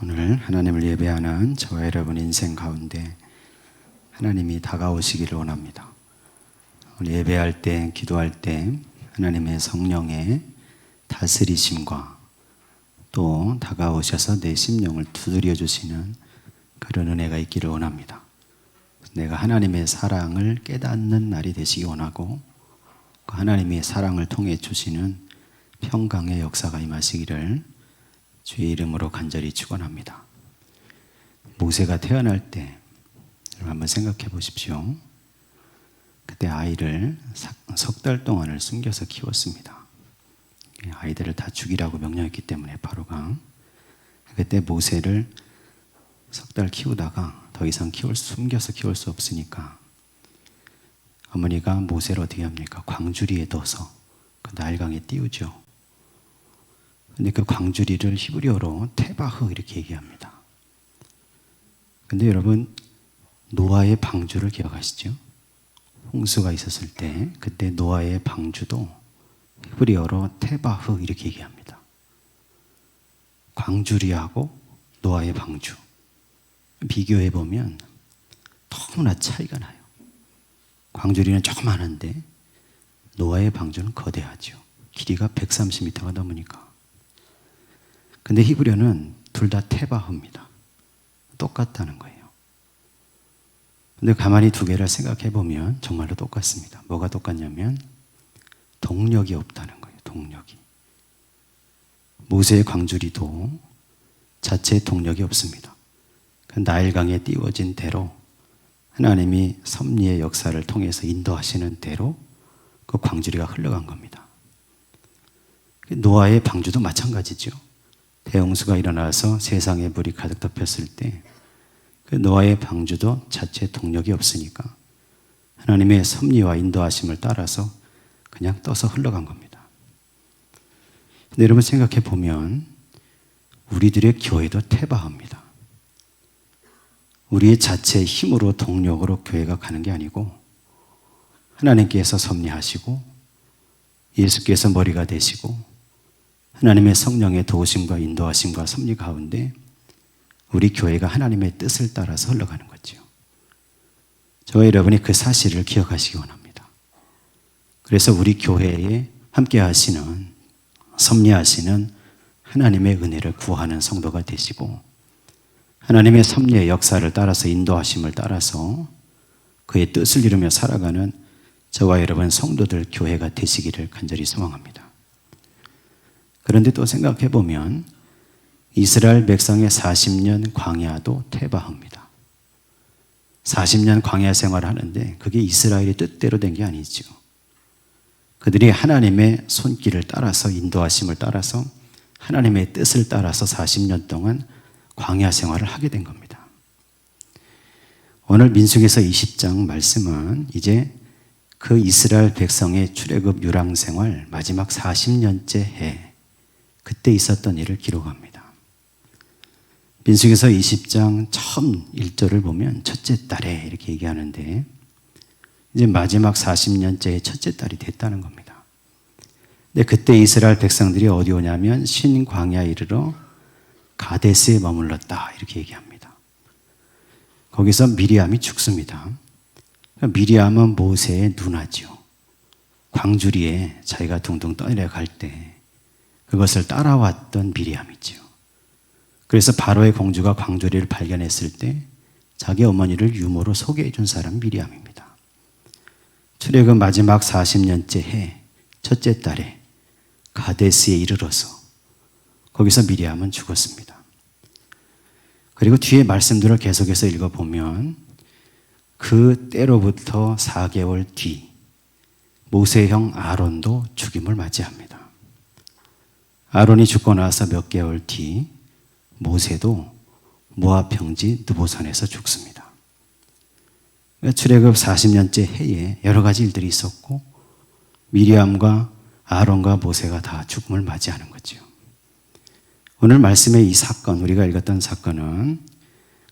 오늘 하나님을 예배하는 저와 여러분 인생 가운데 하나님이 다가오시기를 원합니다. 오늘 예배할 때, 기도할 때 하나님의 성령의 다스리심과 또 다가오셔서 내 심령을 두드려 주시는 그런 은혜가 있기를 원합니다. 내가 하나님의 사랑을 깨닫는 날이 되시기 원하고 그 하나님의 사랑을 통해 주시는 평강의 역사가 임하시기를 주의 이름으로 간절히 축원합니다. 모세가 태어날 때 여러분 한번 생각해 보십시오. 그때 아이를 석 달 동안을 숨겨서 키웠습니다. 아이들을 다 죽이라고 명령했기 때문에 바로가 그때 모세를 석 달 키우다가 더 이상 숨겨서 키울 수 없으니까 어머니가 모세를 어떻게 합니까? 광주리에 둬서 그 나일강에 띄우죠. 근데 그 광주리를 히브리어로 테바흐 이렇게 얘기합니다. 근데 여러분 노아의 방주를 기억하시죠? 홍수가 있었을 때 그때 노아의 방주도 히브리어로 테바흐 이렇게 얘기합니다. 광주리하고 노아의 방주 비교해 보면 너무나 차이가 나요. 광주리는 조그마한데 노아의 방주는 거대하죠. 길이가 130m가 넘으니까. 근데 히브리어는 둘 다 테바흐입니다. 똑같다는 거예요. 근데 가만히 두 개를 생각해 보면 정말로 똑같습니다. 뭐가 똑같냐면 동력이 없다는 거예요. 동력이. 모세의 광주리도 자체의 동력이 없습니다. 그 나일강에 띄워진 대로 하나님이 섭리의 역사를 통해서 인도하시는 대로 그 광주리가 흘러간 겁니다. 노아의 방주도 마찬가지죠. 대홍수가 일어나서 세상에 물이 가득 덮였을 때 그 노아의 방주도 자체 동력이 없으니까 하나님의 섭리와 인도하심을 따라서 그냥 떠서 흘러간 겁니다. 근데 여러분 생각해 보면 우리들의 교회도 테바흐입니다. 우리의 자체의 힘으로 동력으로 교회가 가는 게 아니고 하나님께서 섭리하시고 예수께서 머리가 되시고 하나님의 성령의 도우심과 인도하심과 섭리 가운데 우리 교회가 하나님의 뜻을 따라서 흘러가는 거죠. 저와 여러분이 그 사실을 기억하시기 원합니다. 그래서 우리 교회에 함께 하시는 섭리하시는 하나님의 은혜를 구하는 성도가 되시고 하나님의 섭리의 역사를 따라서 인도하심을 따라서 그의 뜻을 이루며 살아가는 저와 여러분 성도들 교회가 되시기를 간절히 소망합니다. 그런데 또 생각해 보면 이스라엘 백성의 40년 광야도 테바흐입니다. 40년 광야 생활을 하는데 그게 이스라엘의 뜻대로 된 게 아니죠. 그들이 하나님의 손길을 따라서 인도하심을 따라서 하나님의 뜻을 따라서 40년 동안 광야 생활을 하게 된 겁니다. 오늘 민수기서 20장 말씀은 이제 그 이스라엘 백성의 출애굽 유랑 생활 마지막 40년째 해 그때 있었던 일을 기록합니다. 민수기서 20장 처음 1절을 보면 첫째 달에 이렇게 얘기하는데 이제 마지막 40년째의 첫째 달이 됐다는 겁니다. 근데 그때 이스라엘 백성들이 어디 오냐면 신광야에 이르러 가데스에 머물렀다 이렇게 얘기합니다. 거기서 미리암이 죽습니다. 미리암은 모세의 누나죠. 광주리에 자기가 둥둥 떠내려갈 때 그것을 따라왔던 미리암이죠. 그래서 바로의 공주가 광주리를 발견했을 때 자기 어머니를 유모로 소개해 준 사람이 미리암입니다. 출애굽 마지막 40년째 해 첫째 달에 가데스에 이르러서 거기서 미리암은 죽었습니다. 그리고 뒤에 말씀들을 계속해서 읽어보면 그 때로부터 4개월 뒤 모세의 형 아론도 죽임을 맞이합니다. 아론이 죽고 나서 몇 개월 뒤 모세도 모압 평지 느보산에서 죽습니다. 출애굽 40년째 해에 여러 가지 일들이 있었고 미리암과 아론과 모세가 다 죽음을 맞이하는 거죠. 오늘 말씀의 이 사건, 우리가 읽었던 사건은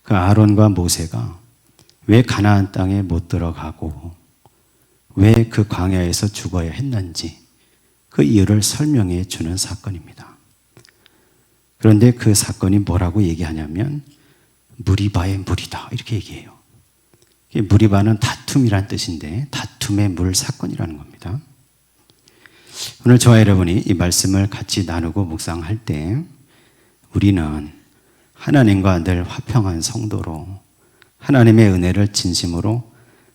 그 아론과 모세가 왜 가나안 땅에 못 들어가고 왜 그 광야에서 죽어야 했는지 그 이유를 설명해 주는 사건입니다. 그런데 그 사건이 뭐라고 얘기하냐면 무리바의 물이다 이렇게 얘기해요. 무리바는 다툼이란 뜻인데 다툼의 물 사건이라는 겁니다. 오늘 저와 여러분이 이 말씀을 같이 나누고 묵상할 때 우리는 하나님과 늘 화평한 성도로 하나님의 은혜를 진심으로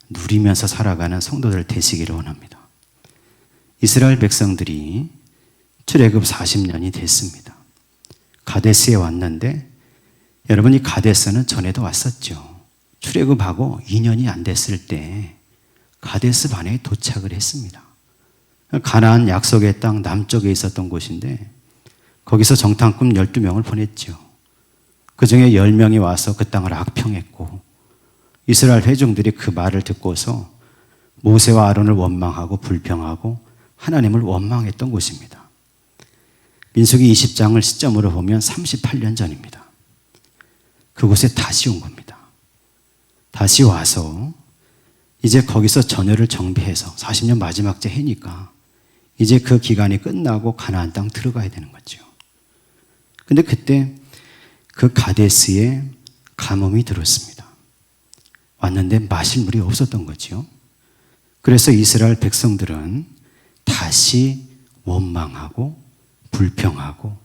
누리면서 살아가는 성도들 되시기를 원합니다. 이스라엘 백성들이 출애굽 40년이 됐습니다. 가데스에 왔는데 여러분 이 가데스는 전에도 왔었죠. 출애굽하고 2년이 안 됐을 때 가데스 반에에 도착을 했습니다. 가나안 약속의 땅 남쪽에 있었던 곳인데 거기서 정탐꾼 12명을 보냈죠. 그 중에 10명이 와서 그 땅을 악평했고 이스라엘 회중들이 그 말을 듣고서 모세와 아론을 원망하고 불평하고 하나님을 원망했던 곳입니다. 민수기 20장을 시점으로 보면 38년 전입니다. 그곳에 다시 온 겁니다. 다시 와서 이제 거기서 전열을 정비해서 40년 마지막째 해니까 이제 그 기간이 끝나고 가나안 땅 들어가야 되는 거죠. 근데 그때 그 가데스에 가뭄이 들었습니다. 왔는데 마실 물이 없었던 거죠. 그래서 이스라엘 백성들은 다시 원망하고 불평하고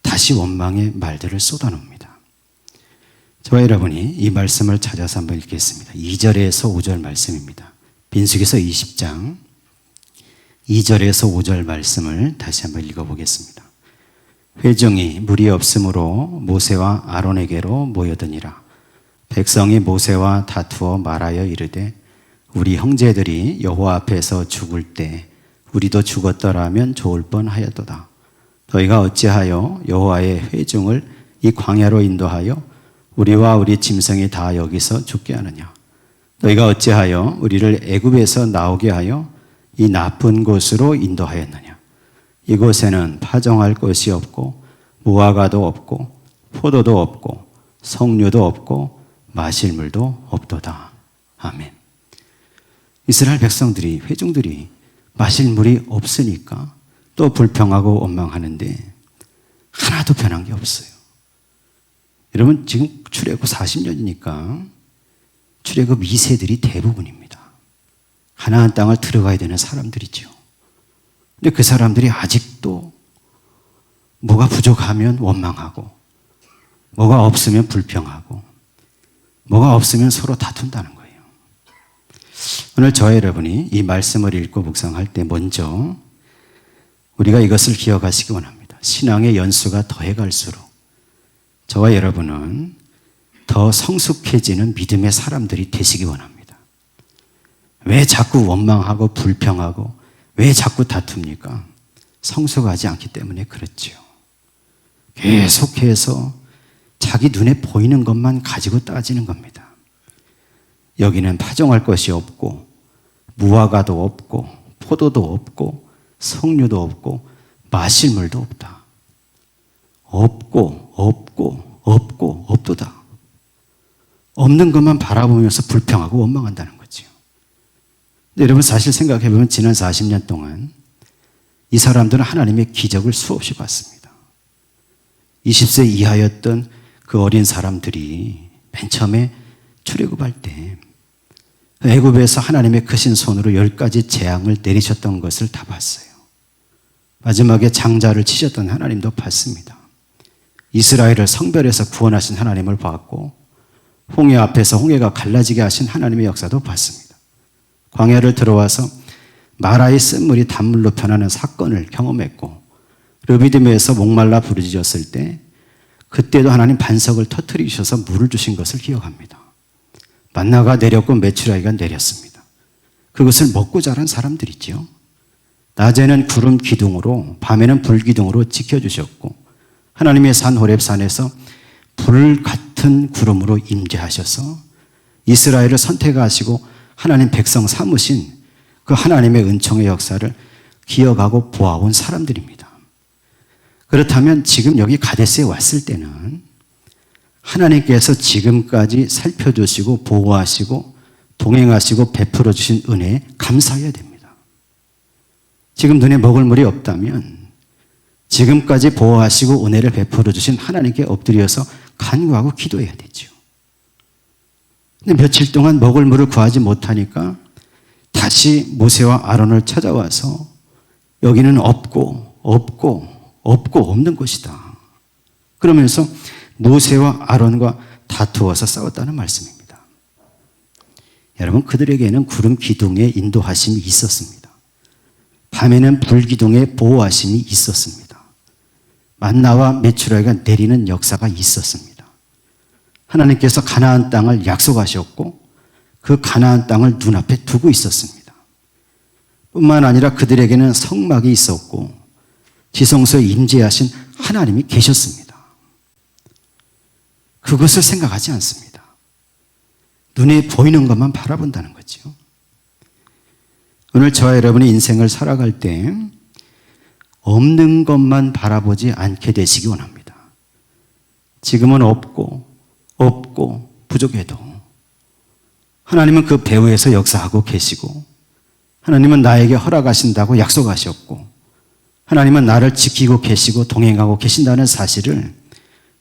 다시 원망의 말들을 쏟아놉니다. 저와 여러분이 이 말씀을 찾아서 한번 읽겠습니다. 2절에서 5절 말씀입니다. 민수기서 20장 2절에서 5절 말씀을 다시 한번 읽어보겠습니다. 회중이 물이 없으므로 모세와 아론에게로 모여드니라. 백성이 모세와 다투어 말하여 이르되 우리 형제들이 여호와 앞에서 죽을 때 우리도 죽었더라면 좋을 뻔하였도다. 너희가 어찌하여 여호와의 회중을 이 광야로 인도하여 우리와 우리 짐승이 다 여기서 죽게 하느냐. 너희가 어찌하여 우리를 애굽에서 나오게 하여 이 나쁜 곳으로 인도하였느냐. 이곳에는 파종할 것이 없고 무화과도 없고 포도도 없고 석류도 없고 마실 물도 없도다. 아멘. 이스라엘 백성들이 회중들이 마실 물이 없으니까 또 불평하고 원망하는데 하나도 변한 게 없어요. 여러분 지금 출애굽 40년이니까 출애굽 2세들이 대부분입니다. 가나안 땅을 들어가야 되는 사람들이죠. 근데 그 사람들이 아직도 뭐가 부족하면 원망하고 뭐가 없으면 불평하고 뭐가 없으면 서로 다툰다는 거예요. 오늘 저와 여러분이 이 말씀을 읽고 묵상할 때 먼저 우리가 이것을 기억하시기 원합니다. 신앙의 연수가 더해갈수록 저와 여러분은 더 성숙해지는 믿음의 사람들이 되시기 원합니다. 왜 자꾸 원망하고 불평하고 왜 자꾸 다툽니까? 성숙하지 않기 때문에 그렇죠. 계속해서 자기 눈에 보이는 것만 가지고 따지는 겁니다. 여기는 파종할 것이 없고 무화과도 없고 포도도 없고 석류도 없고 마실 물도 없다. 없고 없도다. 없는 것만 바라보면서 불평하고 원망한다는 거죠. 근데 여러분 사실 생각해 보면 지난 40년 동안 이 사람들은 하나님의 기적을 수없이 봤습니다. 20세 이하였던 그 어린 사람들이 맨 처음에 출애굽할 때 애굽에서 하나님의 크신 손으로 10가지 재앙을 내리셨던 것을 다 봤어요. 마지막에 장자를 치셨던 하나님도 봤습니다. 이스라엘을 성별해서 구원하신 하나님을 봤고 홍해 앞에서 홍해가 갈라지게 하신 하나님의 역사도 봤습니다. 광야를 들어와서 마라의 쓴물이 단물로 변하는 사건을 경험했고 르비딤에서 목말라 부르짖었을 때 그때도 하나님 반석을 터뜨리셔서 물을 주신 것을 기억합니다. 만나가 내렸고 메추라기가 내렸습니다. 그것을 먹고 자란 사람들이죠. 낮에는 구름 기둥으로 밤에는 불 기둥으로 지켜주셨고 하나님의 산 호렙산에서 불 같은 구름으로 임재하셔서 이스라엘을 선택하시고 하나님 백성 삼으신 그 하나님의 은총의 역사를 기억하고 보아온 사람들입니다. 그렇다면 지금 여기 가데스에 왔을 때는 하나님께서 지금까지 살펴주시고 보호하시고 동행하시고 베풀어 주신 은혜에 감사해야 됩니다. 지금 눈에 먹을 물이 없다면 지금까지 보호하시고 은혜를 베풀어 주신 하나님께 엎드려서 간구하고 기도해야 되죠. 근데 며칠 동안 먹을 물을 구하지 못하니까 다시 모세와 아론을 찾아와서 여기는 없는 곳이다. 그러면서 모세와 아론과 다투어서 싸웠다는 말씀입니다. 여러분, 그들에게는 구름 기둥의 인도하심이 있었습니다. 밤에는 불 기둥의 보호하심이 있었습니다. 만나와 메추라기가 내리는 역사가 있었습니다. 하나님께서 가나안 땅을 약속하셨고 그 가나안 땅을 눈앞에 두고 있었습니다. 뿐만 아니라 그들에게는 성막이 있었고 지성소에 임재하신 하나님이 계셨습니다. 그것을 생각하지 않습니다. 눈에 보이는 것만 바라본다는 거죠. 오늘 저와 여러분의 인생을 살아갈 때 없는 것만 바라보지 않게 되시기 원합니다. 지금은 없고 부족해도 하나님은 그 배후에서 역사하고 계시고 하나님은 나에게 허락하신다고 약속하셨고 하나님은 나를 지키고 계시고 동행하고 계신다는 사실을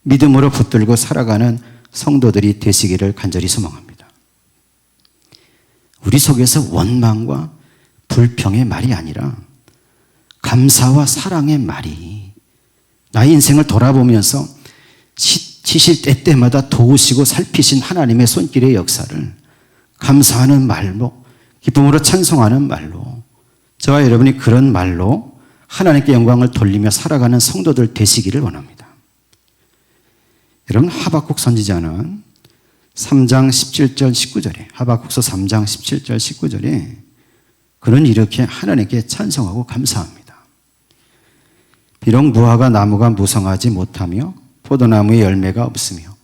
믿음으로 붙들고 살아가는 성도들이 되시기를 간절히 소망합니다. 우리 속에서 원망과 불평의 말이 아니라 감사와 사랑의 말이 나의 인생을 돌아보면서 시실 때때마다 도우시고 살피신 하나님의 손길의 역사를 감사하는 말로, 기쁨으로 찬송하는 말로, 저와 여러분이 그런 말로 하나님께 영광을 돌리며 살아가는 성도들 되시기를 원합니다. 여러분, 하박국 선지자는 3장 17절 19절에 하박국서 3장 17절 19절에 그는 이렇게 하나님께 찬송하고 감사합니다. 비록 무화과 나무가 무성하지 못하며 포도나무에 열매가 없으며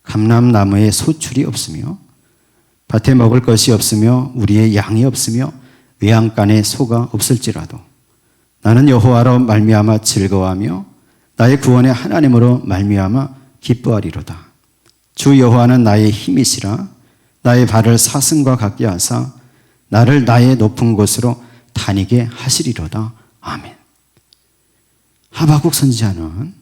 감람나무에 소출이 없으며 밭에 먹을 것이 없으며 우리의 양이 없으며 외양간에 소가 없을지라도 나는 여호와로 말미암아 즐거워하며 나의 구원의 하나님으로 말미암아 기뻐하리로다. 주 여호와는 나의 힘이시라. 나의 발을 사슴과 같게 하사 나를 나의 높은 곳으로 다니게 하시리로다. 아멘. 하박국 선지자는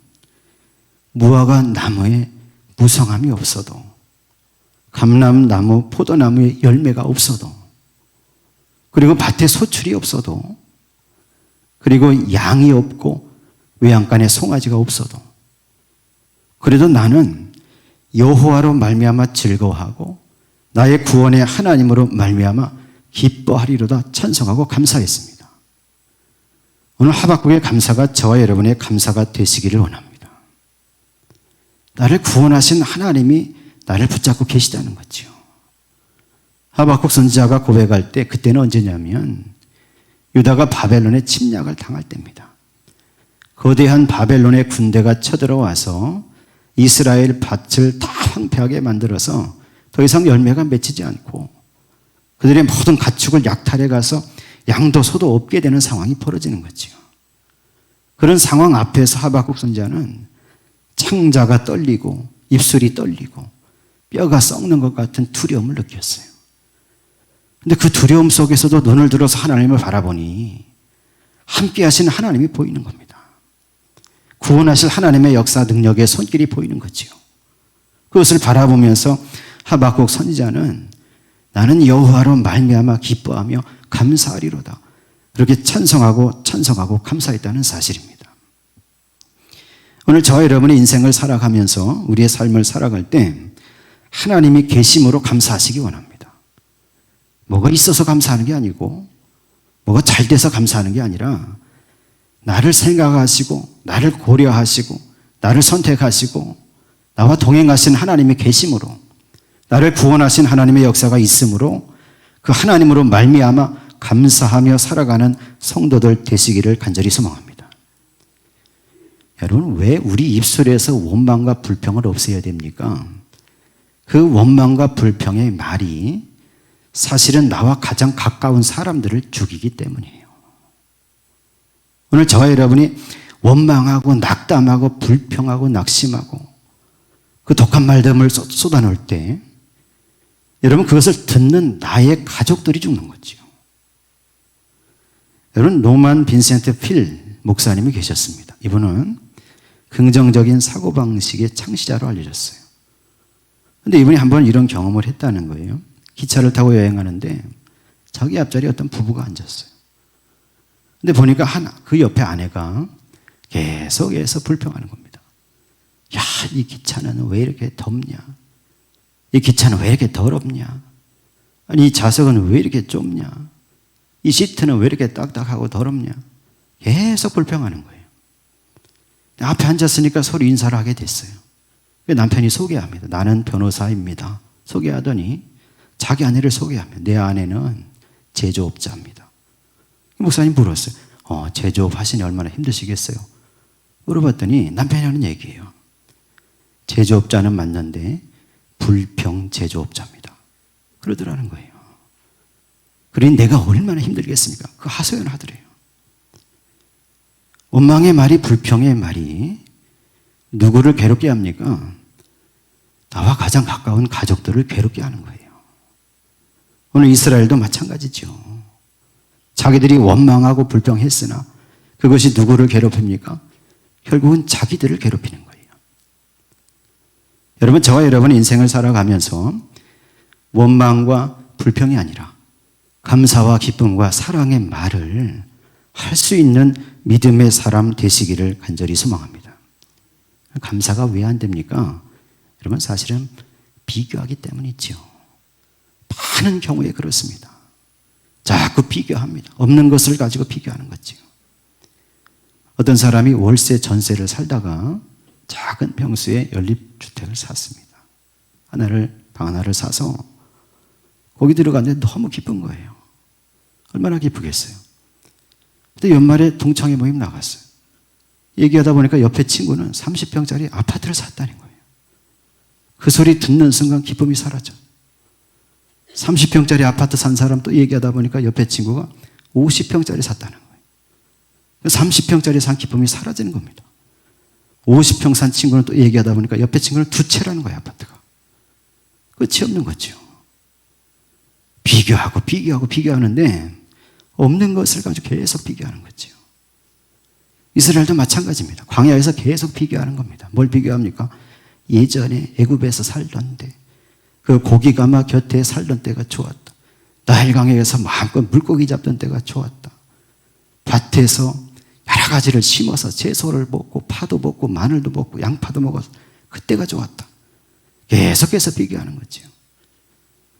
무화과 나무에 무성함이 없어도 감람나무, 포도나무에 열매가 없어도 그리고 밭에 소출이 없어도 그리고 양이 없고 외양간에 송아지가 없어도 그래도 나는 여호와로 말미암아 즐거워하고 나의 구원의 하나님으로 말미암아 기뻐하리로다 찬송하고 감사했습니다. 오늘 하박국의 감사가 저와 여러분의 감사가 되시기를 원합니다. 나를 구원하신 하나님이 나를 붙잡고 계시다는 거죠. 하박국 선지자가 고백할 때 그때는 언제냐면 유다가 바벨론의 침략을 당할 때입니다. 거대한 바벨론의 군대가 쳐들어와서 이스라엘 밭을 다 황폐하게 만들어서 더 이상 열매가 맺히지 않고 그들의 모든 가축을 약탈해 가서 양도 소도 없게 되는 상황이 벌어지는 거죠. 그런 상황 앞에서 하박국 선지자는 창자가 떨리고 입술이 떨리고 뼈가 썩는 것 같은 두려움을 느꼈어요. 근데 그 두려움 속에서도 눈을 들어서 하나님을 바라보니 함께 하신 하나님이 보이는 겁니다. 구원하실 하나님의 역사 능력의 손길이 보이는 거죠. 그것을 바라보면서 하박국 선지자는 나는 여호와로 말미암아 기뻐하며 감사하리로다. 그렇게 찬송하고 감사했다는 사실입니다. 오늘 저와 여러분의 인생을 살아가면서 우리의 삶을 살아갈 때 하나님이 계심으로 감사하시기 원합니다. 뭐가 있어서 감사하는 게 아니고 뭐가 잘 돼서 감사하는 게 아니라 나를 생각하시고 나를 고려하시고 나를 선택하시고 나와 동행하신 하나님이 계심으로 나를 구원하신 하나님의 역사가 있으므로 그 하나님으로 말미암아 감사하며 살아가는 성도들 되시기를 간절히 소망합니다. 여러분, 왜 우리 입술에서 원망과 불평을 없애야 됩니까? 그 원망과 불평의 말이 사실은 나와 가장 가까운 사람들을 죽이기 때문이에요. 오늘 저와 여러분이 원망하고 낙담하고 불평하고 낙심하고 그 독한 말들을 쏟아놓을 때 여러분 그것을 듣는 나의 가족들이 죽는 거죠. 여러분 노만 빈센트 필 목사님이 계셨습니다. 이분은 긍정적인 사고방식의 창시자로 알려졌어요. 근데 이분이 한번 이런 경험을 했다는 거예요. 기차를 타고 여행하는데 자기 앞자리에 어떤 부부가 앉았어요. 근데 보니까 그 옆에 아내가 계속해서 불평하는 겁니다. 야, 이 기차는 왜 이렇게 덥냐? 이 기차는 왜 이렇게 더럽냐? 아니, 이 좌석은 왜 이렇게 좁냐? 이 시트는 왜 이렇게 딱딱하고 더럽냐? 계속 불평하는 거예요. 앞에 앉았으니까 서로 인사를 하게 됐어요. 남편이 소개합니다. 나는 변호사입니다. 소개하더니 자기 아내를 소개하며 내 아내는 제조업자입니다. 목사님 물었어요. 제조업 하시니 얼마나 힘드시겠어요? 물어봤더니 남편이 하는 얘기예요. 제조업자는 맞는데 불평 제조업자입니다. 그러더라는 거예요. 그러니 내가 얼마나 힘들겠습니까? 그 하소연 하더래요. 원망의 말이, 불평의 말이 누구를 괴롭게 합니까? 나와 가장 가까운 가족들을 괴롭게 하는 거예요. 오늘 이스라엘도 마찬가지죠. 자기들이 원망하고 불평했으나 그것이 누구를 괴롭힙니까? 결국은 자기들을 괴롭히는 거예요. 여러분, 저와 여러분의 인생을 살아가면서 원망과 불평이 아니라 감사와 기쁨과 사랑의 말을 할 수 있는 믿음의 사람 되시기를 간절히 소망합니다. 감사가 왜 안 됩니까? 여러분, 사실은 비교하기 때문이죠. 많은 경우에 그렇습니다. 자꾸 비교합니다. 없는 것을 가지고 비교하는 거죠. 어떤 사람이 월세 전세를 살다가 작은 평수의 연립주택을 샀습니다. 방 하나를 사서 거기 들어갔는데 너무 기쁜 거예요. 얼마나 기쁘겠어요. 근데 연말에 동창회 모임 나갔어요. 얘기하다 보니까 옆에 친구는 30평짜리 아파트를 샀다는 거예요. 그 소리 듣는 순간 기쁨이 사라져. 30평짜리 아파트 산 사람 또 얘기하다 보니까 옆에 친구가 50평짜리 샀다는 거예요. 30평짜리 산 기쁨이 사라지는 겁니다. 50평 산 친구는 또 얘기하다 보니까 옆에 친구는 2채라는 거예요, 아파트가. 끝이 없는 거죠. 비교하는데 없는 것을 가지고 계속 비교하는 거죠. 이스라엘도 마찬가지입니다. 광야에서 계속 비교하는 겁니다. 뭘 비교합니까? 예전에 애굽에서 살던 때, 그 고기가마 곁에 살던 때가 좋았다. 나일강에서 마음껏 물고기 잡던 때가 좋았다. 밭에서 여러 가지를 심어서 채소를 먹고 파도 먹고 마늘도 먹고 양파도 먹어서 그때가 좋았다. 계속해서 비교하는 거죠.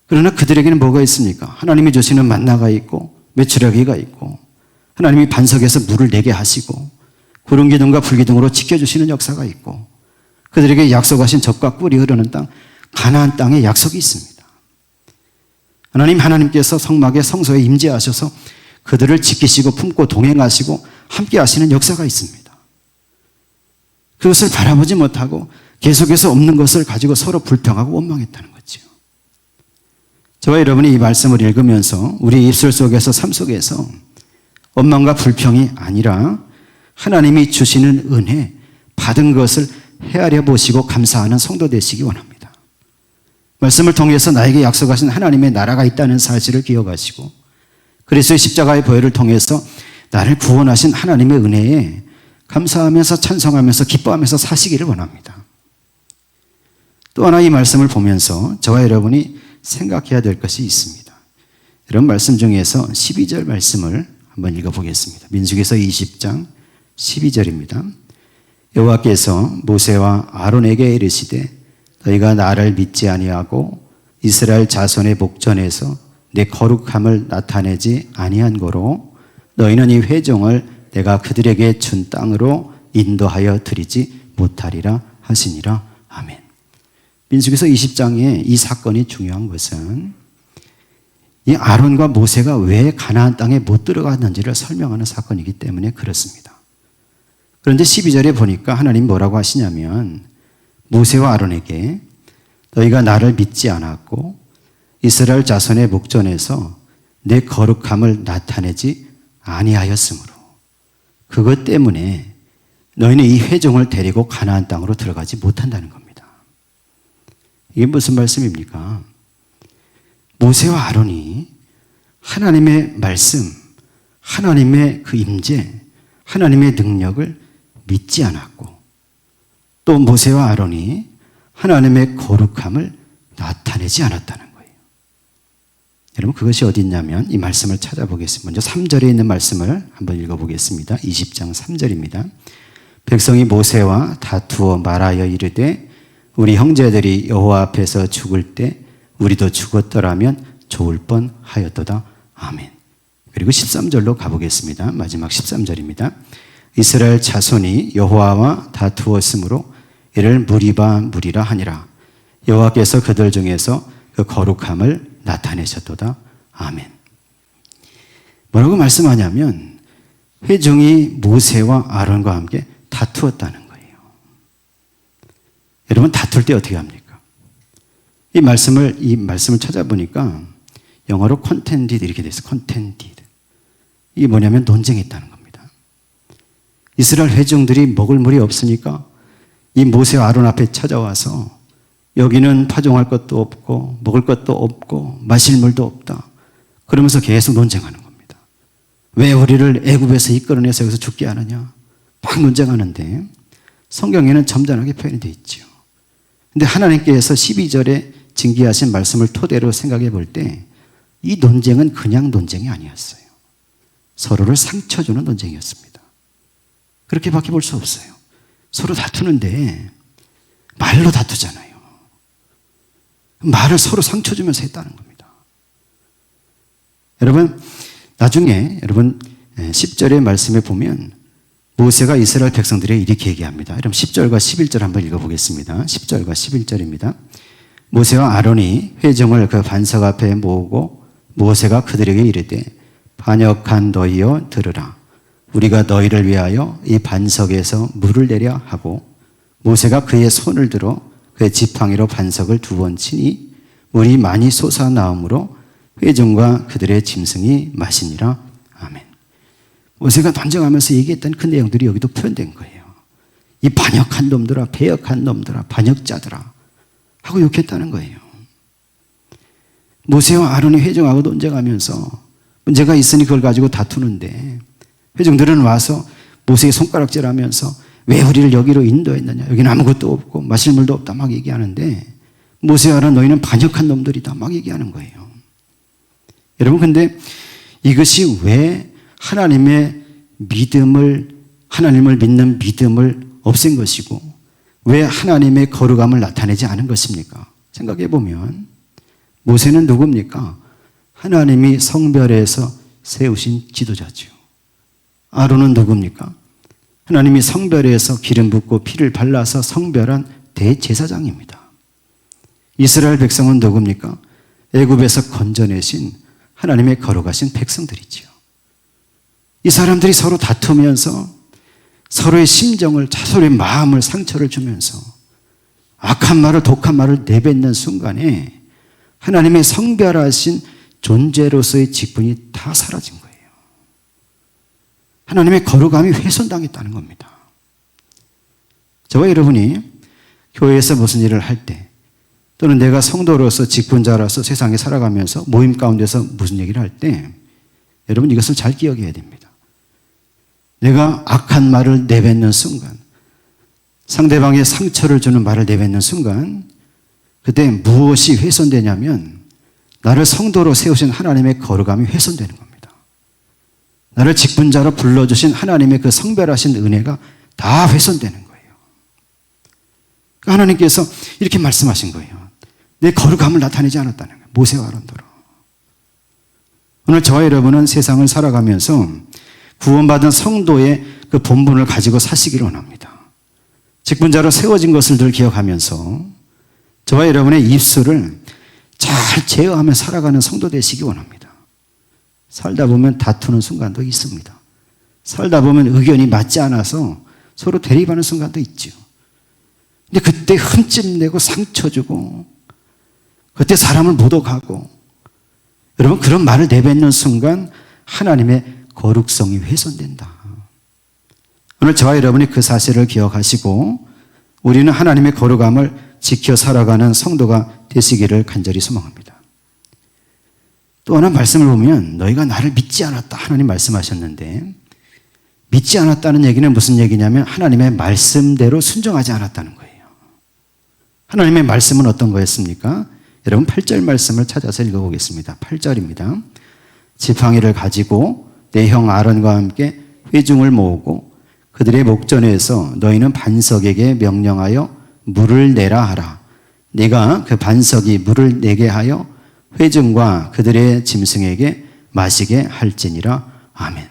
그러나 그들에게는 뭐가 있습니까? 하나님이 주시는 만나가 있고 메추라기가 있고 하나님이 반석에서 물을 내게 하시고 구름 기둥과 불 기둥으로 지켜주시는 역사가 있고 그들에게 약속하신 젖과 꿀이 흐르는 땅 가나안 땅에 약속이 있습니다. 하나님께서 성막의 성소에 임재하셔서 그들을 지키시고 품고 동행하시고 함께 하시는 역사가 있습니다. 그것을 바라보지 못하고 계속해서 없는 것을 가지고 서로 불평하고 원망했다는 거죠. 저와 여러분이 이 말씀을 읽으면서 우리 입술 속에서 삶 속에서 원망과 불평이 아니라 하나님이 주시는 은혜, 받은 것을 헤아려 보시고 감사하는 성도 되시기 원합니다. 말씀을 통해서 나에게 약속하신 하나님의 나라가 있다는 사실을 기억하시고 그리스도의 십자가의 보혈을 통해서 나를 구원하신 하나님의 은혜에 감사하면서 찬송하면서 기뻐하면서 사시기를 원합니다. 또 하나 이 말씀을 보면서 저와 여러분이 생각해야 될 것이 있습니다. 이런 말씀 중에서 12절 말씀을 한번 읽어보겠습니다. 민수기서 20장 12절입니다. 여호와께서 모세와 아론에게 이르시되 너희가 나를 믿지 아니하고 이스라엘 자손의 목전에서 내 거룩함을 나타내지 아니한 거로 너희는 이 회종을 내가 그들에게 준 땅으로 인도하여 드리지 못하리라 하시니라. 아멘. 민수기서 20장에 이 사건이 중요한 것은 이 아론과 모세가 왜 가나안 땅에 못 들어갔는지를 설명하는 사건이기 때문에 그렇습니다. 그런데 12절에 보니까 하나님 뭐라고 하시냐면 모세와 아론에게 너희가 나를 믿지 않았고 이스라엘 자손의 목전에서 내 거룩함을 나타내지 아니하였으므로 그것 때문에 너희는 이 회종을 데리고 가나안 땅으로 들어가지 못한다는 겁니다. 이게 무슨 말씀입니까? 모세와 아론이 하나님의 말씀, 하나님의 그 임재, 하나님의 능력을 믿지 않았고 또 모세와 아론이 하나님의 거룩함을 나타내지 않았다는 거예요. 여러분 그것이 어디 있냐면 이 말씀을 찾아보겠습니다. 먼저 3절에 있는 말씀을 한번 읽어보겠습니다. 20장 3절입니다. 백성이 모세와 다투어 말하여 이르되 우리 형제들이 여호와 앞에서 죽을 때 우리도 죽었더라면 좋을 뻔하였도다. 아멘. 그리고 13절로 가보겠습니다. 마지막 13절입니다. 이스라엘 자손이 여호와와 다투었으므로 이를 무리바 무리라 하니라. 여호와께서 그들 중에서 그 거룩함을 나타내셨도다. 아멘. 뭐라고 말씀하냐면 회중이 모세와 아론과 함께 다투었다는 거예요. 여러분 다툴 때 어떻게 합니까? 이 말씀을 찾아보니까 영어로 contended 이렇게 돼 있어요. contended. 이게 뭐냐면 논쟁했다는 겁니다. 이스라엘 회중들이 먹을 물이 없으니까 이 모세와 아론 앞에 찾아와서 여기는 파종할 것도 없고 먹을 것도 없고 마실 물도 없다. 그러면서 계속 논쟁하는 겁니다. 왜 우리를 애굽에서 이끌어내서 여기서 죽게 하느냐? 막 논쟁하는데 성경에는 점잖하게 표현이 되어 있죠. 근데 하나님께서 12절에 징계하신 말씀을 토대로 생각해 볼 때 이 논쟁은 그냥 논쟁이 아니었어요. 서로를 상처 주는 논쟁이었습니다. 그렇게밖에 볼 수 없어요. 서로 다투는데 말로 다투잖아요. 말을 서로 상처 주면서 했다는 겁니다. 여러분 나중에 10절의 말씀에 보면 모세가 이스라엘 백성들에게 이렇게 얘기합니다. 여러분 10절과 11절 한번 읽어보겠습니다. 10절과 11절입니다. 모세와 아론이 회중을 그 반석 앞에 모으고 모세가 그들에게 이르되 반역한 너희여 들으라. 우리가 너희를 위하여 이 반석에서 물을 내려 하고 모세가 그의 손을 들어 그의 지팡이로 반석을 2번 치니 물이 많이 솟아나오므로 회중과 그들의 짐승이 마시니라. 아멘. 모세가 논쟁하면서 얘기했던 그 내용들이 여기도 표현된 거예요. 이 반역한 놈들아, 배역한 놈들아, 반역자들아 하고 욕했다는 거예요. 모세와 아론이 회중하고 논쟁하면서 문제가 있으니 그걸 가지고 다투는데 회중들은 와서 모세의 손가락질하면서 왜 우리를 여기로 인도했느냐, 여기는 아무것도 없고 마실 물도 없다 막 얘기하는데 모세와 아론 너희는 반역한 놈들이다 막 얘기하는 거예요. 여러분 근데 이것이 왜 하나님을 믿는 믿음을 없앤 것이고 왜 하나님의 거룩함을 나타내지 않은 것입니까? 생각해 보면 모세는 누굽니까? 하나님이 성별에서 세우신 지도자죠. 아론은 누굽니까? 하나님이 성별에서 기름 붓고 피를 발라서 성별한 대제사장입니다. 이스라엘 백성은 누굽니까? 애굽에서 건져내신 하나님의 거룩하신 백성들이지요. 이 사람들이 서로 다투면서 서로의 심정을, 서로의 마음을 상처를 주면서 악한 말을, 독한 말을 내뱉는 순간에 하나님의 성별하신 존재로서의 직분이 다 사라진 거예요. 하나님의 거룩함이 훼손당했다는 겁니다. 저와 여러분이 교회에서 무슨 일을 할 때 또는 내가 성도로서 직분자로서 세상에 살아가면서 모임 가운데서 무슨 얘기를 할 때 여러분 이것을 잘 기억해야 됩니다. 내가 악한 말을 내뱉는 순간, 상대방에 상처를 주는 말을 내뱉는 순간 그때 무엇이 훼손되냐면 나를 성도로 세우신 하나님의 거룩함이 훼손되는 겁니다. 나를 직분자로 불러주신 하나님의 그 성별하신 은혜가 다 훼손되는 거예요. 하나님께서 이렇게 말씀하신 거예요. 내 거룩함을 나타내지 않았다는 거예요. 모세와 아론더러. 오늘 저와 여러분은 세상을 살아가면서 구원받은 성도의 그 본분을 가지고 사시기를 원합니다. 직분자로 세워진 것을 늘 기억하면서 저와 여러분의 입술을 잘 제어하며 살아가는 성도 되시기 원합니다. 살다 보면 다투는 순간도 있습니다. 살다 보면 의견이 맞지 않아서 서로 대립하는 순간도 있죠. 근데 그때 흠집내고 상처 주고 그때 사람을 모독하고 여러분 그런 말을 내뱉는 순간 하나님의 거룩성이 훼손된다. 오늘 저와 여러분이 그 사실을 기억하시고 우리는 하나님의 거룩함을 지켜 살아가는 성도가 되시기를 간절히 소망합니다. 또 하나 말씀을 보면 너희가 나를 믿지 않았다 하나님 말씀하셨는데 믿지 않았다는 얘기는 무슨 얘기냐면 하나님의 말씀대로 순종하지 않았다는 거예요. 하나님의 말씀은 어떤 거였습니까? 여러분 8절 말씀을 찾아서 읽어보겠습니다. 8절입니다. 지팡이를 가지고 내 형 아론과 함께 회중을 모으고 그들의 목전에서 너희는 반석에게 명령하여 물을 내라 하라. 네가 그 반석이 물을 내게 하여 회중과 그들의 짐승에게 마시게 할지니라. 아멘.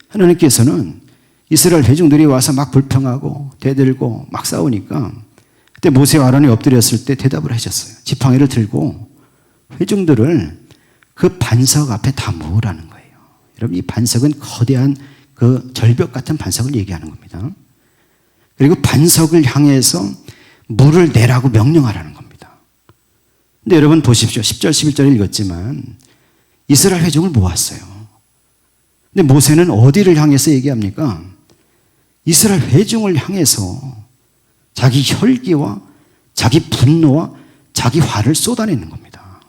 하나님께서는 이스라엘 회중들이 와서 막 불평하고 대들고 막 싸우니까 그때 모세와 아론이 엎드렸을 때 대답을 하셨어요. 지팡이를 들고 회중들을 그 반석 앞에 다 모으라는 거예요. 여러분 이 반석은 거대한 그 절벽 같은 반석을 얘기하는 겁니다. 그리고 반석을 향해서 물을 내라고 명령하라는 겁니다. 근데 여러분 보십시오. 10절 11절 읽었지만 이스라엘 회중을 모았어요. 근데 모세는 어디를 향해서 얘기합니까? 이스라엘 회중을 향해서 자기 혈기와 자기 분노와 자기 화를 쏟아내는 겁니다.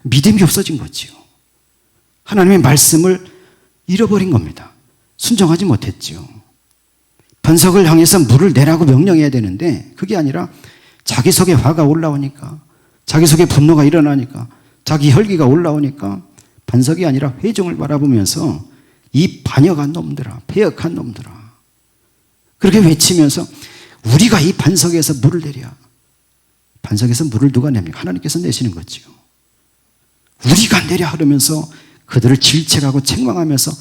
믿음이 없어진 거지요. 하나님의 말씀을 잃어버린 겁니다. 순종하지 못했지요. 반석을 향해서 물을 내라고 명령해야 되는데 그게 아니라 자기 속에 화가 올라오니까 자기 속에 분노가 일어나니까 자기 혈기가 올라오니까 반석이 아니라 회중을 바라보면서 이 반역한 놈들아, 패역한 놈들아 그렇게 외치면서 우리가 이 반석에서 물을 내랴. 반석에서 물을 누가 냅니까? 하나님께서 내시는 거지요. 우리가 내려 하면서 그들을 질책하고 책망하면서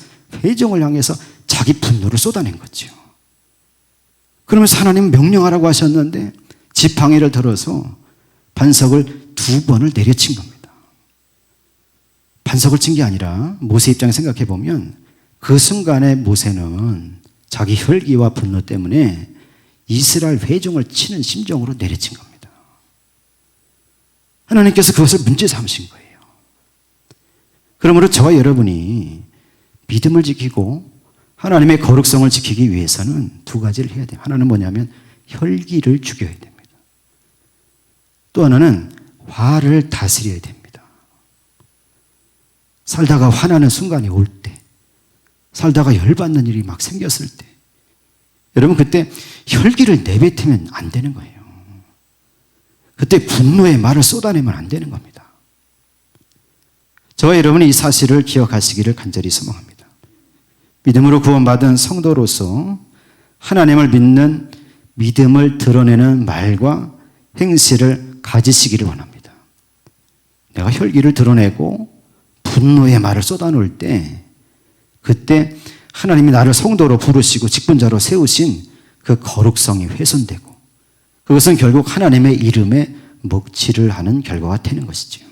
회중을 향해서 자기 분노를 쏟아낸 거지요. 그러면서 하나님은 명령하라고 하셨는데 지팡이를 들어서 반석을 2번을 내려친 겁니다. 반석을 친 게 아니라 모세 입장에 생각해 보면 그 순간에 모세는 자기 혈기와 분노 때문에 이스라엘 회중을 치는 심정으로 내려친 겁니다. 하나님께서 그것을 문제 삼으신 거예요. 그러므로 저와 여러분이 믿음을 지키고 하나님의 거룩성을 지키기 위해서는 2가지를 해야 돼요. 하나는 뭐냐면 혈기를 죽여야 됩니다. 또 하나는 화를 다스려야 됩니다. 살다가 화나는 순간이 올 때, 살다가 열받는 일이 막 생겼을 때 여러분 그때 혈기를 내뱉으면 안 되는 거예요. 그때 분노의 말을 쏟아내면 안 되는 겁니다. 저와 여러분이 이 사실을 기억하시기를 간절히 소망합니다. 믿음으로 구원받은 성도로서 하나님을 믿는 믿음을 드러내는 말과 행실을 가지시기를 원합니다. 내가 혈기를 드러내고 분노의 말을 쏟아놓을 때 그때 하나님이 나를 성도로 부르시고 직분자로 세우신 그 거룩성이 훼손되고 그것은 결국 하나님의 이름에 먹칠을 하는 결과가 되는 것이죠.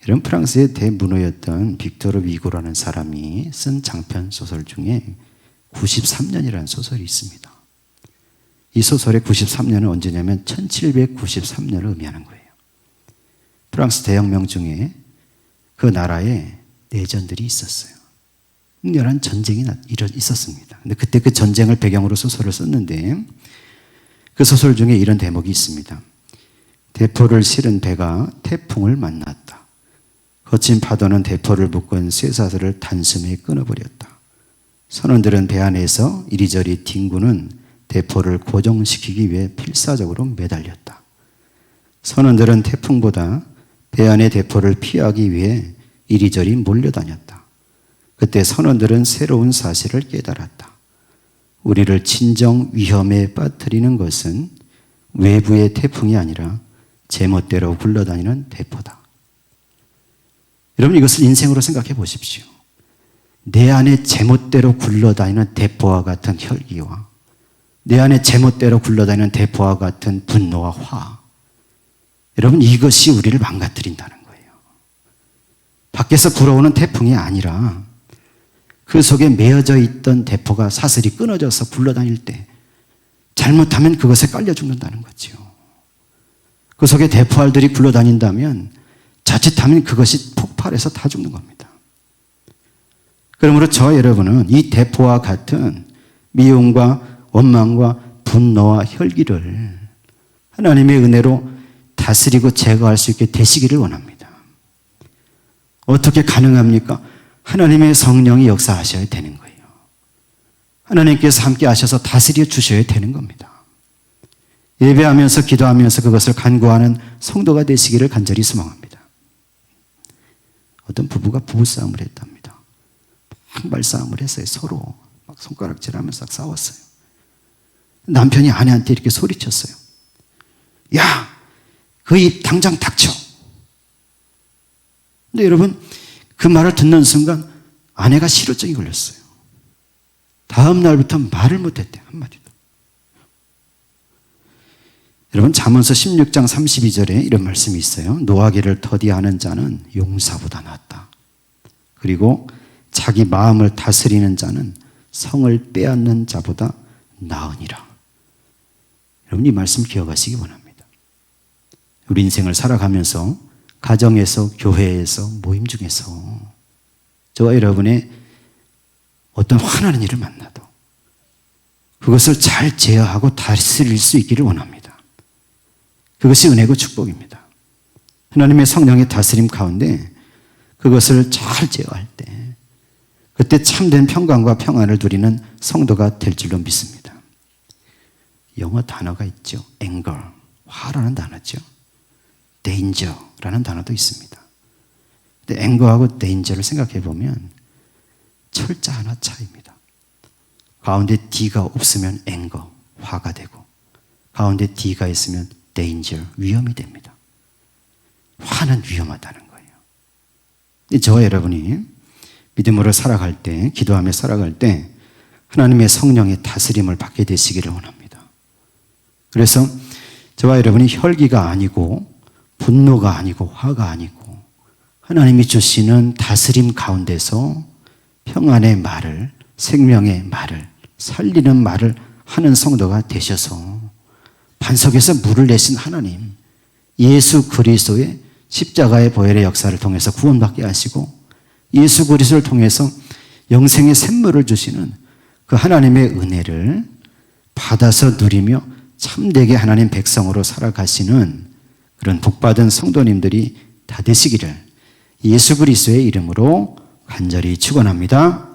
이런 프랑스의 대문호였던 빅토르 위고라는 사람이 쓴 장편 소설 중에 93년이라는 소설이 있습니다. 이 소설의 93년은 언제냐면 1793년을 의미하는 거예요. 프랑스 대혁명 중에 그 나라에 내전들이 있었어요. 흉렬한 전쟁이 있었습니다. 근데 그때 그 전쟁을 배경으로 소설을 썼는데 그 소설 중에 이런 대목이 있습니다. 대포를 실은 배가 태풍을 만났다. 거친 파도는 대포를 묶은 쇠사슬을 단숨에 끊어버렸다. 선원들은 배 안에서 이리저리 뒹구는 대포를 고정시키기 위해 필사적으로 매달렸다. 선원들은 태풍보다 배 안의 대포를 피하기 위해 이리저리 몰려다녔다. 그때 선원들은 새로운 사실을 깨달았다. 우리를 진정 위험에 빠뜨리는 것은 외부의 태풍이 아니라 제멋대로 굴러다니는 대포다. 여러분 이것을 인생으로 생각해 보십시오. 내 안에 제멋대로 굴러다니는 대포와 같은 혈기와 내 안에 제멋대로 굴러다니는 대포와 같은 분노와 화. 여러분 이것이 우리를 망가뜨린다는 거예요. 밖에서 불어오는 태풍이 아니라 그 속에 매어져 있던 대포가 사슬이 끊어져서 굴러다닐 때 잘못하면 그것에 깔려 죽는다는 거죠. 그 속에 대포알들이 굴러다닌다면 자칫하면 그것이 폭발해서 다 죽는 겁니다. 그러므로 저와 여러분은 이 대포와 같은 미움과 원망과 분노와 혈기를 하나님의 은혜로 다스리고 제거할 수 있게 되시기를 원합니다. 어떻게 가능합니까? 하나님의 성령이 역사하셔야 되는 거예요. 하나님께서 함께 하셔서 다스려 주셔야 되는 겁니다. 예배하면서 기도하면서 그것을 간구하는 성도가 되시기를 간절히 소망합니다. 어떤 부부가 부부싸움을 했답니다. 막 말싸움을 했어요. 서로 막 손가락질하면서 싸웠어요. 남편이 아내한테 이렇게 소리쳤어요. 야, 그 입 당장 닥쳐. 근데 여러분, 그 말을 듣는 순간 아내가 실효증이 걸렸어요. 다음 날부터 말을 못했대, 한마디도. 여러분, 잠언서 16장 32절에 이런 말씀이 있어요. 노하기를 더디하는 자는 용사보다 낫다. 그리고 자기 마음을 다스리는 자는 성을 빼앗는 자보다 나으니라. 여러분, 이 말씀 기억하시기 원합니다. 우리 인생을 살아가면서 가정에서, 교회에서, 모임 중에서 저와 여러분의 어떤 화나는 일을 만나도 그것을 잘 제어하고 다스릴 수 있기를 원합니다. 그것이 은혜고 축복입니다. 하나님의 성령의 다스림 가운데 그것을 잘 제어할 때 그때 참된 평강과 평안을 누리는 성도가 될 줄로 믿습니다. 영어 단어가 있죠. anger, 화라는 단어죠. danger라는 단어도 있습니다. 근데 anger하고 danger를 생각해 보면 철자 하나 차이입니다. 가운데 D가 없으면 anger, 화가 되고 가운데 D가 있으면 danger, 위험이 됩니다. 화는 위험하다는 거예요. 저와 여러분이 믿음으로 살아갈 때, 기도하며 살아갈 때 하나님의 성령의 다스림을 받게 되시기를 원합니다. 그래서 저와 여러분이 혈기가 아니고 분노가 아니고 화가 아니고 하나님이 주시는 다스림 가운데서 평안의 말을, 생명의 말을, 살리는 말을 하는 성도가 되셔서 반석에서 물을 내신 하나님, 예수 그리스도의 십자가의 보혈의 역사를 통해서 구원받게 하시고 예수 그리스도를 통해서 영생의 샘물을 주시는 그 하나님의 은혜를 받아서 누리며 참되게 하나님 백성으로 살아가시는 그런 복받은 성도님들이 다 되시기를 예수 그리스도의 이름으로 간절히 축원합니다.